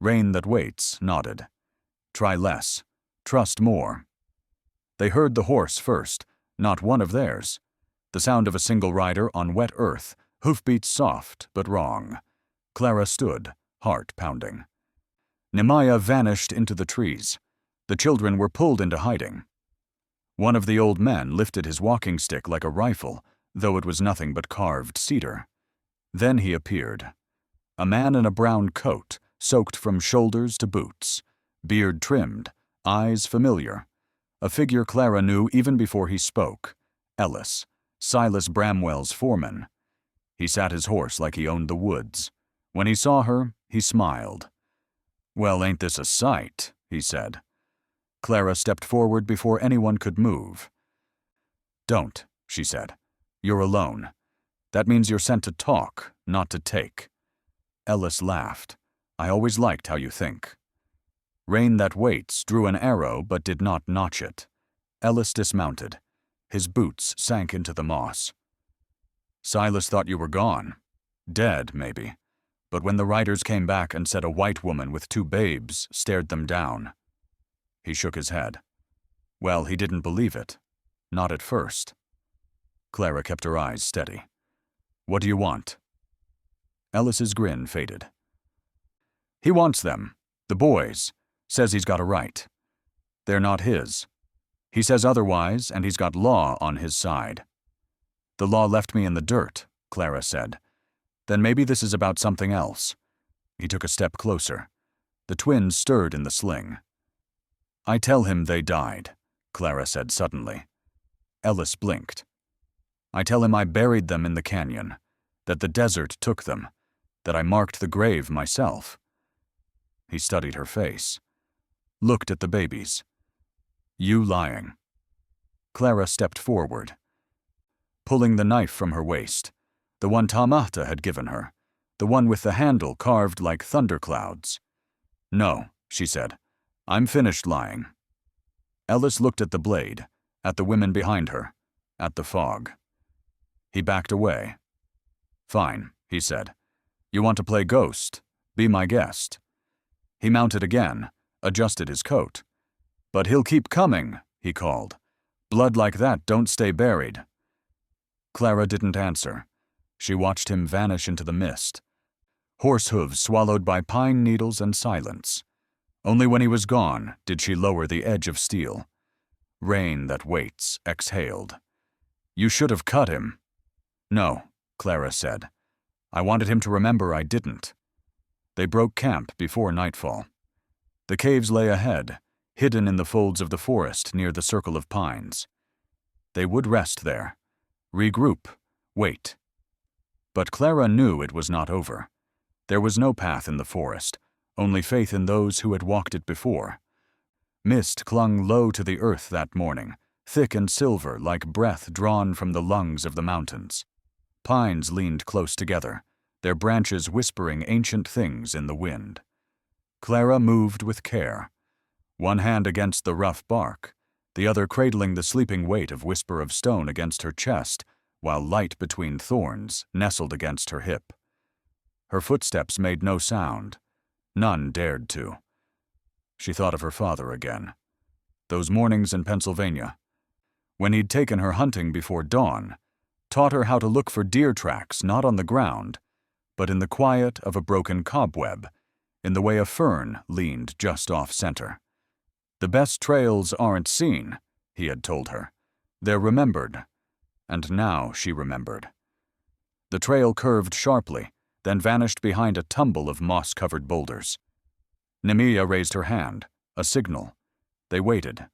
Rain That Waits nodded. "Try less. Trust more." They heard the horse first, not one of theirs. The sound of a single rider on wet earth, hoofbeats soft but wrong. Clara stood, heart pounding. Nehemiah vanished into the trees. The children were pulled into hiding. One of the old men lifted his walking stick like a rifle, though it was nothing but carved cedar. Then he appeared. A man in a brown coat, soaked from shoulders to boots, beard trimmed, eyes familiar. A figure Clara knew even before he spoke. Ellis, Silas Bramwell's foreman. He sat his horse like he owned the woods. When he saw her, he smiled. "Well, ain't this a sight?" he said. Clara stepped forward before anyone could move. "Don't," she said. "You're alone. That means you're sent to talk, not to take." Ellis laughed. "I always liked how you think." Rain that waits drew an arrow but did not notch it. Ellis dismounted. His boots sank into the moss. Silas thought you were gone. Dead, maybe. But when the riders came back and said a white woman with 2 babes stared them down. He shook his head. Well, he didn't believe it. Not at first. Clara kept her eyes steady. What do you want? Ellis's grin faded. He wants them. The boys. Says he's got a right. They're not his. He says otherwise, and he's got law on his side. The law left me in the dirt, Clara said. Then maybe this is about something else. He took a step closer. The twins stirred in the sling. I tell him they died, Clara said suddenly. Ellis blinked. I tell him I buried them in the canyon, that the desert took them, that I marked the grave myself. He studied her face. Looked at the babies. You lying. Clara stepped forward, pulling the knife from her waist, the one Tamahta had given her, the one with the handle carved like thunderclouds. No, she said. I'm finished lying. Ellis looked at the blade, at the women behind her, at the fog. He backed away. Fine, he said. You want to play ghost? Be my guest. He mounted again, adjusted his coat. But he'll keep coming, he called. Blood like that don't stay buried. Clara didn't answer. She watched him vanish into the mist. Horse hooves swallowed by pine needles and silence. Only when he was gone did she lower the edge of steel. Rain that waits exhaled. You should have cut him. No, Clara said. I wanted him to remember I didn't. They broke camp before nightfall. The caves lay ahead, hidden in the folds of the forest near the circle of pines. They would rest there, regroup, wait. But Clara knew it was not over. There was no path in the forest, only faith in those who had walked it before. Mist clung low to the earth that morning, thick and silver like breath drawn from the lungs of the mountains. Pines leaned close together, their branches whispering ancient things in the wind. Clara moved with care, one hand against the rough bark, the other cradling the sleeping weight of Whisper of Stone against her chest, while Light Between Thorns nestled against her hip. Her footsteps made no sound. None dared to. She thought of her father again. Those mornings in Pennsylvania, when he'd taken her hunting before dawn, taught her how to look for deer tracks not on the ground, but in the quiet of a broken cobweb, in the way a fern leaned just off-center. The best trails aren't seen, he had told her. They're remembered. And now she remembered. The trail curved sharply, then vanished behind a tumble of moss-covered boulders. Nemea raised her hand, a signal. They waited,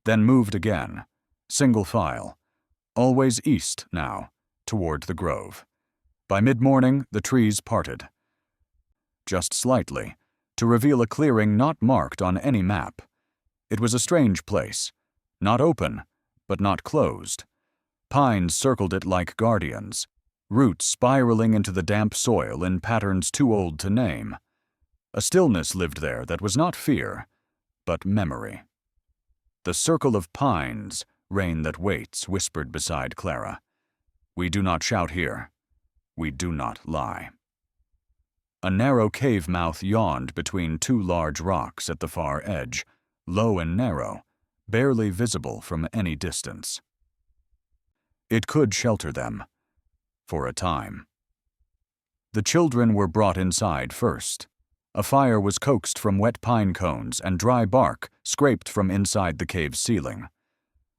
then moved again, single file, always east now, toward the grove. By mid-morning, the trees parted. Just slightly, to reveal a clearing not marked on any map. It was a strange place, not open, but not closed. Pines circled it like guardians, roots spiraling into the damp soil in patterns too old to name. A stillness lived there that was not fear, but memory. The circle of pines, rain that waits, whispered beside Clara. We do not shout here. We do not lie. A narrow cave mouth yawned between 2 large rocks at the far edge, low and narrow, barely visible from any distance. It could shelter them, for a time. The children were brought inside first. A fire was coaxed from wet pine cones and dry bark scraped from inside the cave's ceiling.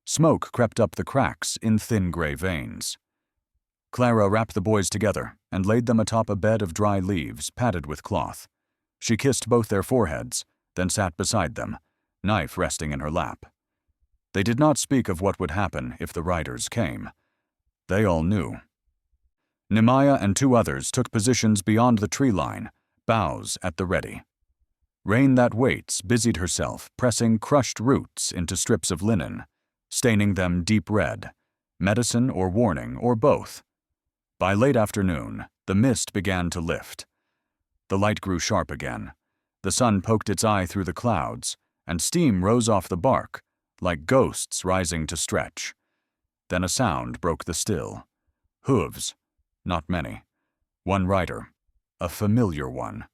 Smoke crept up the cracks in thin gray veins. Clara wrapped the boys together and laid them atop a bed of dry leaves padded with cloth. She kissed both their foreheads, then sat beside them, knife resting in her lap. They did not speak of what would happen if the riders came. They all knew. Nemea and 2 others took positions beyond the tree line, boughs at the ready. Rain that waits busied herself pressing crushed roots into strips of linen, staining them deep red, medicine or warning or both. By late afternoon, the mist began to lift. The light grew sharp again. The sun poked its eye through the clouds, and steam rose off the bark, like ghosts rising to stretch. Then a sound broke the still. Hooves. Not many. One rider. A familiar one.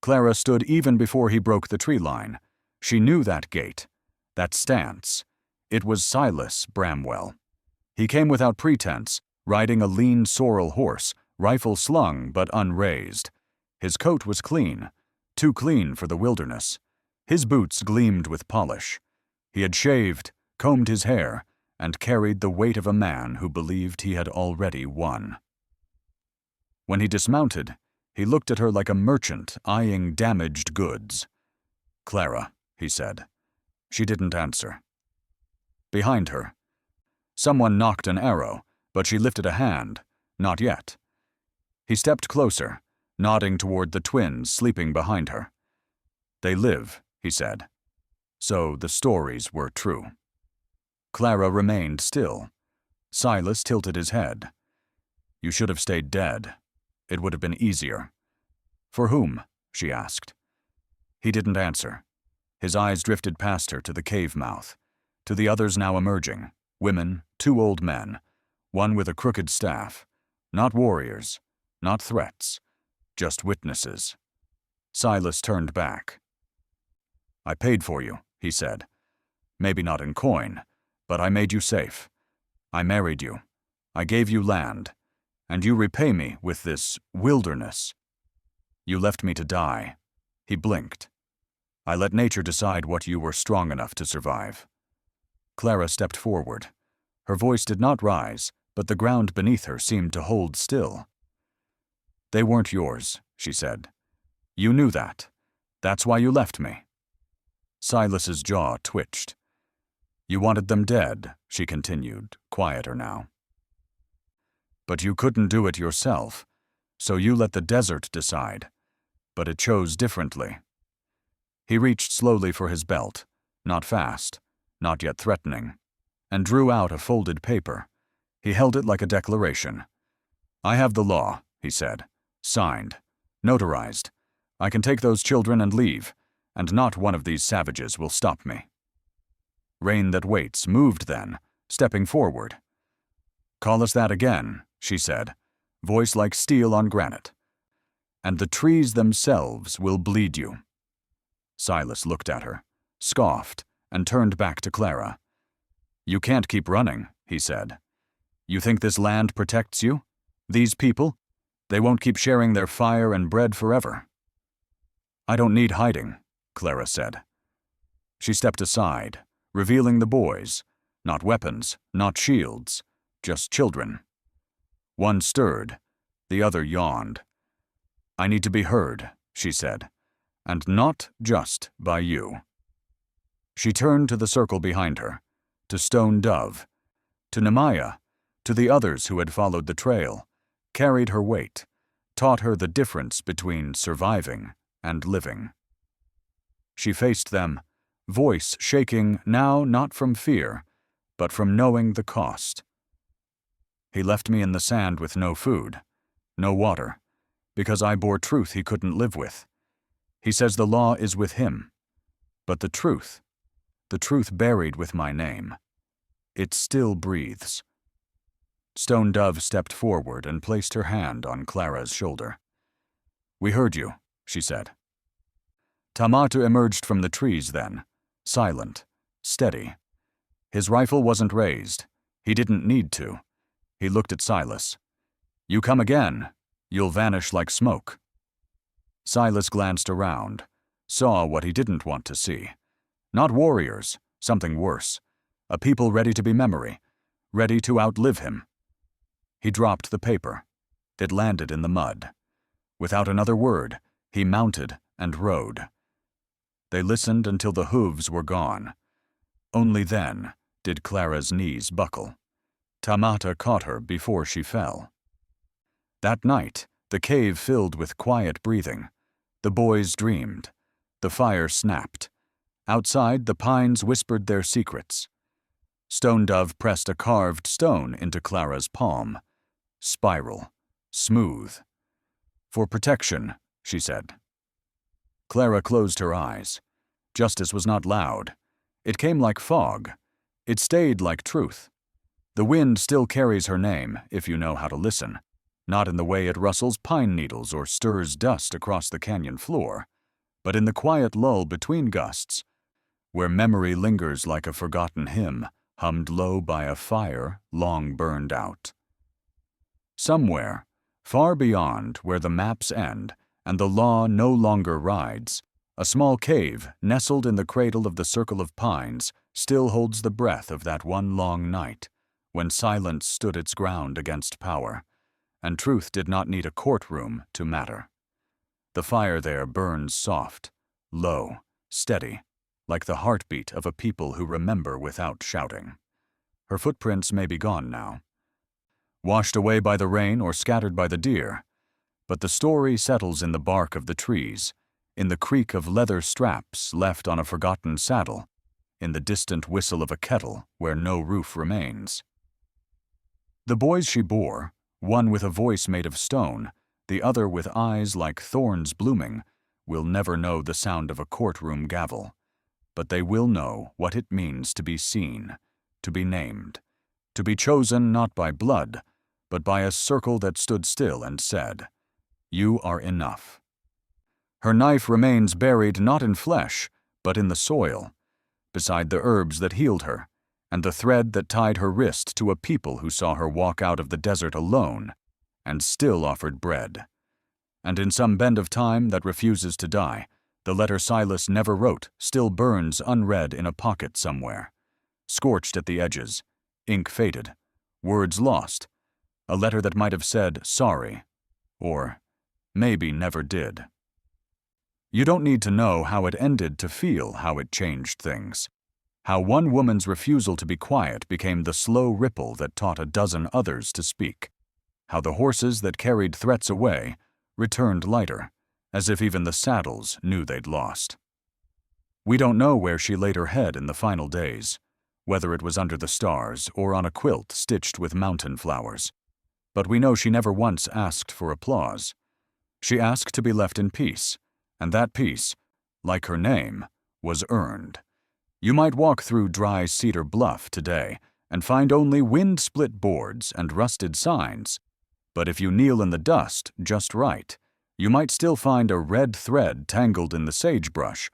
Clara stood even before he broke the tree line. She knew that gait, that stance. It was Silas Bramwell. He came without pretense, riding a lean sorrel horse, rifle slung but unraised. His coat was clean, too clean for the wilderness. His boots gleamed with polish. He had shaved, combed his hair, and carried the weight of a man who believed he had already won. When he dismounted, he looked at her like a merchant eyeing damaged goods. "Clara," he said. She didn't answer. Behind her, someone knocked an arrow, but she lifted a hand. Not yet. He stepped closer, nodding toward the twins sleeping behind her. "They live," he said. So the stories were true. Clara remained still. Silas tilted his head. "You should have stayed dead. It would have been easier." "For whom?" she asked. He didn't answer. His eyes drifted past her to the cave mouth, to the others now emerging, women, 2 old men, one with a crooked staff. Not warriors, not threats, just witnesses. Silas turned back. "I paid for you," he said. "Maybe not in coin, but I made you safe. I married you. I gave you land. And you repay me with this wilderness. You left me to die." He blinked. "I let nature decide what you were strong enough to survive." Clara stepped forward. Her voice did not rise, but the ground beneath her seemed to hold still. "They weren't yours," she said. "You knew that. That's why you left me." Silas's jaw twitched. "You wanted them dead," she continued, quieter now. "But you couldn't do it yourself, so you let the desert decide. But it chose differently." He reached slowly for his belt, not fast, not yet threatening, and drew out a folded paper. He held it like a declaration. "I have the law," he said. "Signed. Notarized. I can take those children and leave, and not one of these savages will stop me." Rain that waits moved then, stepping forward. "Call us that again," she said, voice like steel on granite. "And the trees themselves will bleed you." Silas looked at her, scoffed, and turned back to Clara. "You can't keep running," he said. "You think this land protects you? These people? They won't keep sharing their fire and bread forever." "I don't need hiding," Clara said. She stepped aside, revealing the boys. Not weapons, not shields, just children. One stirred, the other yawned. "I need to be heard," she said, "and not just by you." She turned to the circle behind her, to Stone Dove, to Nehemiah, to the others who had followed the trail, carried her weight, taught her the difference between surviving and living. She faced them, voice shaking now not from fear, but from knowing the cost. "He left me in the sand with no food, no water, because I bore truth he couldn't live with. He says the law is with him, but the truth buried with my name, it still breathes." Stone Dove stepped forward and placed her hand on Clara's shoulder. "We heard you," she said. Tamatu emerged from the trees then, silent, steady. His rifle wasn't raised. He didn't need to. He looked at Silas. "You come again, you'll vanish like smoke." Silas glanced around, saw what he didn't want to see. Not warriors, something worse. A people ready to be memory, ready to outlive him. He dropped the paper. It landed in the mud. Without another word, he mounted and rode. They listened until the hooves were gone. Only then did Clara's knees buckle. Tamata caught her before she fell. That night, the cave filled with quiet breathing. The boys dreamed. The fire snapped. Outside, the pines whispered their secrets. Stone Dove pressed a carved stone into Clara's palm. Spiral. Smooth. "For protection," she said. Clara closed her eyes. Justice was not loud. It came like fog. It stayed like truth. The wind still carries her name, if you know how to listen, not in the way it rustles pine needles or stirs dust across the canyon floor, but in the quiet lull between gusts, where memory lingers like a forgotten hymn hummed low by a fire long burned out. Somewhere, far beyond where the maps end and the law no longer rides, a small cave nestled in the cradle of the circle of pines still holds the breath of that one long night when silence stood its ground against power, and truth did not need a courtroom to matter. The fire there burns soft, low, steady, like the heartbeat of a people who remember without shouting. Her footprints may be gone now, washed away by the rain or scattered by the deer, but the story settles in the bark of the trees, in the creak of leather straps left on a forgotten saddle, in the distant whistle of a kettle where no roof remains. The boys she bore, one with a voice made of stone, the other with eyes like thorns blooming, will never know the sound of a courtroom gavel, but they will know what it means to be seen, to be named, to be chosen not by blood, but by a circle that stood still and said, "You are enough." Her knife remains buried not in flesh, but in the soil, beside the herbs that healed her, and the thread that tied her wrist to a people who saw her walk out of the desert alone, and still offered bread. And in some bend of time that refuses to die, the letter Silas never wrote still burns unread in a pocket somewhere, scorched at the edges, ink faded, words lost, a letter that might have said sorry, or maybe never did. You don't need to know how it ended to feel how it changed things, how one woman's refusal to be quiet became the slow ripple that taught a dozen others to speak, how the horses that carried threats away returned lighter, as if even the saddles knew they'd lost. We don't know where she laid her head in the final days, whether it was under the stars or on a quilt stitched with mountain flowers, but we know she never once asked for applause. She asked to be left in peace, and that peace, like her name, was earned. You might walk through dry Cedar Bluff today and find only wind-split boards and rusted signs, but if you kneel in the dust just right, you might still find a red thread tangled in the sagebrush,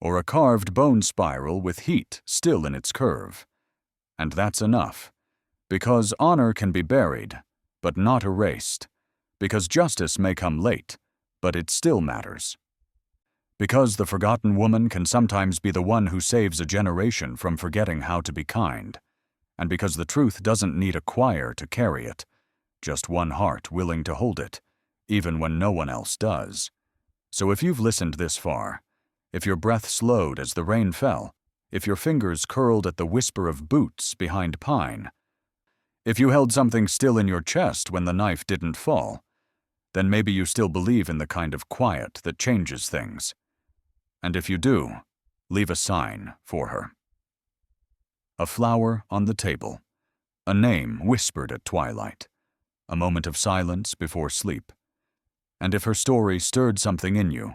or a carved bone spiral with heat still in its curve. And that's enough, because honor can be buried, but not erased, because justice may come late, but it still matters. Because the forgotten woman can sometimes be the one who saves a generation from forgetting how to be kind, and because the truth doesn't need a choir to carry it, just one heart willing to hold it, even when no one else does. So if you've listened this far, if your breath slowed as the rain fell, if your fingers curled at the whisper of boots behind pine, if you held something still in your chest when the knife didn't fall, then maybe you still believe in the kind of quiet that changes things. And if you do, leave a sign for her. A flower on the table, a name whispered at twilight, a moment of silence before sleep. And if her story stirred something in you,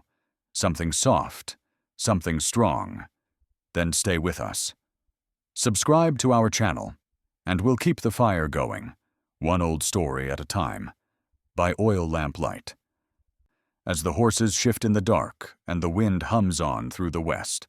something soft, something strong, then stay with us. Subscribe to our channel, and we'll keep the fire going, one old story at a time, by oil lamp light. As the horses shift in the dark and the wind hums on through the west,